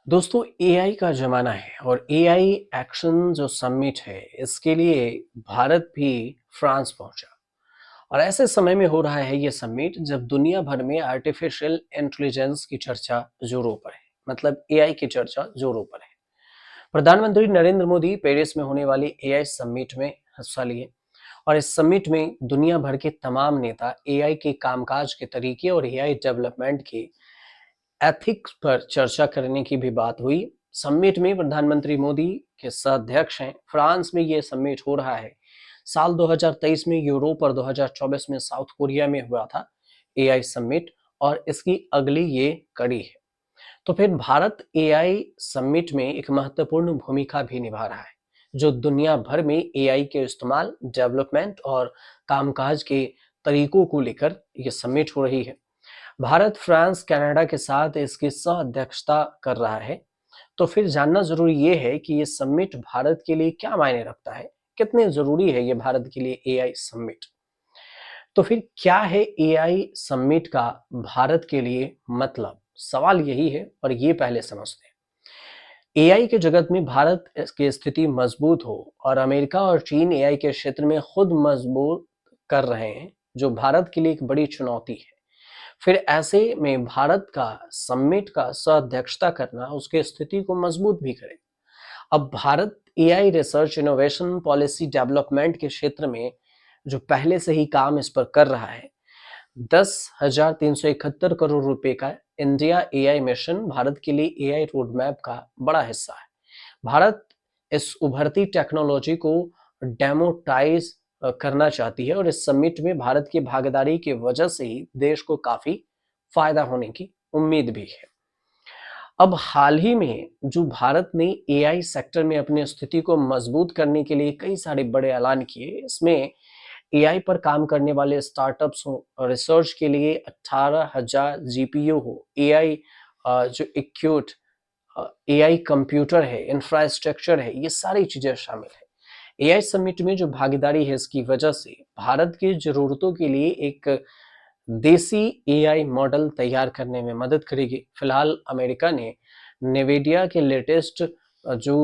दोस्तों एआई का ज़माना है और एआई एक्शन जो समिट है इसके लिए भारत भी फ्रांस पहुंचा। और ऐसे समय में हो रहा है ये समिट जब दुनिया भर में आर्टिफिशियल इंटेलिजेंस की चर्चा जोरों पर है। मतलब एआई की चर्चा जोरों पर है। प्रधानमंत्री नरेंद्र मोदी पेरिस में होने वाली एआई समिट में हिस्सा लिए और इस समिट में दुनिया भर के तमाम नेता एआई के कामकाज के तरीके और एआई डेवलपमेंट के एथिक्स पर चर्चा करने की भी बात हुई। समिट में प्रधानमंत्री मोदी के सह-अध्यक्ष हैं। फ्रांस में ये समिट हो रहा है। साल 2023 में यूरोप और 2024 में साउथ कोरिया में हुआ था एआई समिट और इसकी अगली ये कड़ी है। तो फिर भारत एआई समिट में एक महत्वपूर्ण भूमिका भी निभा रहा है, जो दुनिया भर में एआई के इस्तेमाल, डेवलपमेंट और कामकाज के तरीकों को लेकर ये समिट हो रही है। भारत, फ्रांस, कनाडा के साथ इसकी सह-अध्यक्षता कर रहा है। तो फिर जानना ज़रूरी ये है कि ये समिट भारत के लिए क्या मायने रखता है? कितने ज़रूरी है ये भारत के लिए एआई समिट? तो फिर क्या है एआई समिट का भारत के लिए मतलब? सवाल यही है और ये पहले समझते हैं। एआई के जगत में भारत की स्थिति मजबूत हो और अमेरिका और चीन एआई के क्षेत्र में खुद मजबूत कर रहे हैं, जो भारत के लिए एक बड़ी चुनौती है। फिर ऐसे में भारत का समिट का सह-अध्यक्षता करना उसकी स्थिति को मजबूत भी करेगा। अब Bharat AI research, innovation, policy development के क्षेत्र में जो पहले से ही काम इस पर कर रहा है, 10,371 करोड़ रुपए का इंडिया एआई मिशन भारत के लिए एआई रोडमैप का बड़ा हिस्सा है। भारत इस उभरती टेक्नोलॉजी को डेमोटाइज करना चाहती है और इस समिट में भारत की भागीदारी की वजह से ही देश को काफी फायदा होने की उम्मीद भी है। अब हाल ही में जो भारत ने एआई सेक्टर में अपनी स्थिति को मजबूत करने के लिए कई सारे बड़े ऐलान किए। इसमें एआई पर काम करने वाले स्टार्टअप्स हो और रिसर्च के लिए 18,000 जीपीयू हो, एआई जो इक्विप्ड एआई कंप्यूटर है, इंफ्रास्ट्रक्चर है, ये सारी चीजें शामिल है। एआई समिट में जो भागीदारी है इसकी वजह से भारत की जरूरतों के लिए एक देसी एआई मॉडल तैयार करने में मदद करेगी। फिलहाल अमेरिका ने नेविडिया के लेटेस्ट जो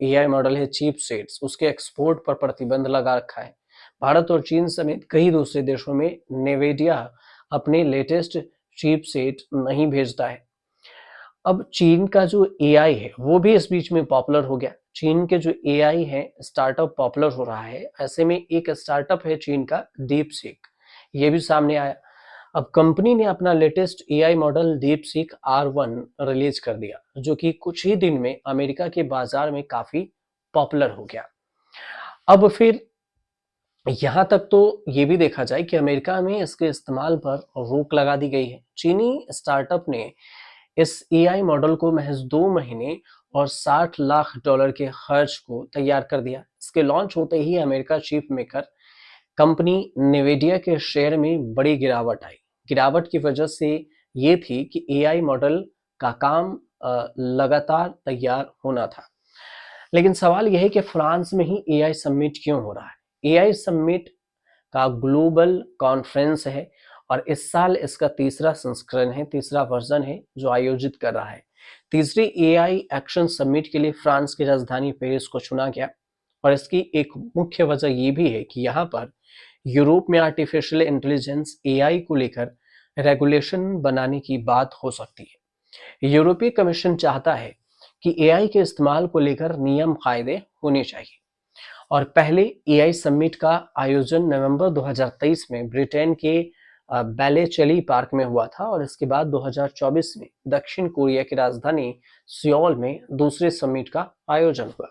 एआई मॉडल है चीपसेट्स, उसके एक्सपोर्ट पर प्रतिबंध लगा रखा है। भारत और चीन समेत कई दूसरे देशों में नेविडिया अपने लेटेस्ट चीपसेट नहीं भेजता है। अब चीन का जो एआई है वो भी इस बीच में पॉपुलर हो गया। चीन के जो एआई है स्टार्टअप पॉपुलर हो रहा है। ऐसे में एक स्टार्टअप है चीन का डीपसीक, ये भी सामने आया। अब कंपनी ने अपना latest AI model DeepSeek R1 release कर दिया, जो कि कुछ ही दिन में अमेरिका के बाजार में काफी पॉपुलर हो गया। अब फिर यहाँ तक तो ये भी देखा जाए कि अमेरिका में इसके इस्तेमाल पर रोक लगा दी गई है। चीनी स्टार्टअप ने इस एआई मॉडल को महज 2 महीने और $60 लाख के खर्च को तैयार कर दिया। इसके लॉन्च होते ही अमेरिका चीफ मेकर कंपनी नेविडिया के शेयर में बड़ी गिरावट आई। गिरावट की वजह से ये थी कि एआई मॉडल का काम लगातार तैयार होना था। लेकिन सवाल यह है कि फ्रांस में ही एआई समिट क्यों हो रहा है? एआई समिट का ग्लोबल कॉन्फ्रेंस है और इस साल इसका तीसरा संस्करण है, तीसरा वर्जन है जो आयोजित कर रहा है। तीसरी एआई एक्शन समिट के लिए फ्रांस की राजधानी पेरिस को चुना गया और इसकी एक मुख्य वजह ये भी है कि यहाँ पर यूरोप में आर्टिफिशियल इंटेलिजेंस एआई को लेकर रेगुलेशन बनाने की बात हो सकती है। यूरोपीय कमीशन चाहता है कि एआई के इस्तेमाल को लेकर नियम कायदे होने चाहिए। और पहले एआई समिट का आयोजन नवंबर 2023 में ब्रिटेन के बैलेचली पार्क में हुआ था और इसके बाद 2024 में दक्षिण कोरिया की राजधानी सियोल में दूसरे समिट का आयोजन हुआ।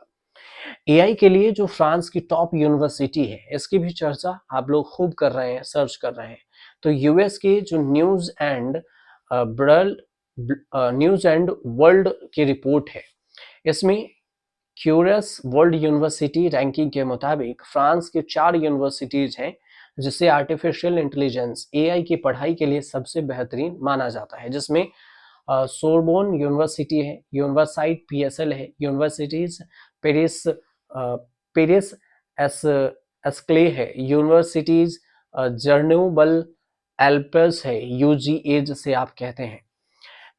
एआई के लिए जो फ्रांस की टॉप यूनिवर्सिटी है इसकी भी चर्चा आप लोग खूब कर रहे हैं, सर्च कर रहे हैं। तो यूएस के जो न्यूज एंड वर्ल्ड की रिपोर्ट है, इसमें क्यूरियस वर्ल्ड यूनिवर्सिटी रैंकिंग के मुताबिक फ्रांस के 4 यूनिवर्सिटीज हैं जिसे आर्टिफिशियल इंटेलिजेंस एआई की पढ़ाई के लिए सबसे बेहतरीन माना जाता है, जिसमें सोरबोन यूनिवर्सिटी है, यूनिवर्साइट पीएसएल है, यूनिवर्सिटीज पेरिस पेरिस एस एस्क्ले है, यूनिवर्सिटीज जर्नोबल एल्पर्स है, यूजीए जिसे आप कहते हैं।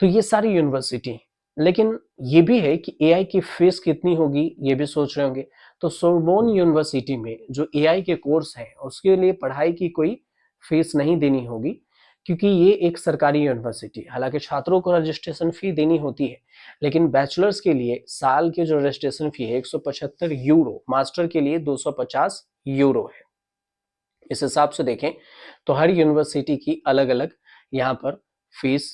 तो ये सारी यूनिवर्सिटी लेकिन ये भी है कि एआई की फीस कितनी होगी, ये भी सोच रहे होंगे। तो सोरबोन यूनिवर्सिटी में जो एआई के कोर्स हैं उसके लिए पढ़ाई की कोई फीस नहीं देनी होगी, क्योंकि ये एक सरकारी यूनिवर्सिटी है। हालांकि छात्रों को रजिस्ट्रेशन फी देनी होती है, लेकिन बैचलर्स के लिए साल की जो रजिस्ट्रेशन फी है 175 यूरो, मास्टर के लिए 250 यूरो है। इस हिसाब से देखें तो हर यूनिवर्सिटी की अलग अलग यहाँ पर फीस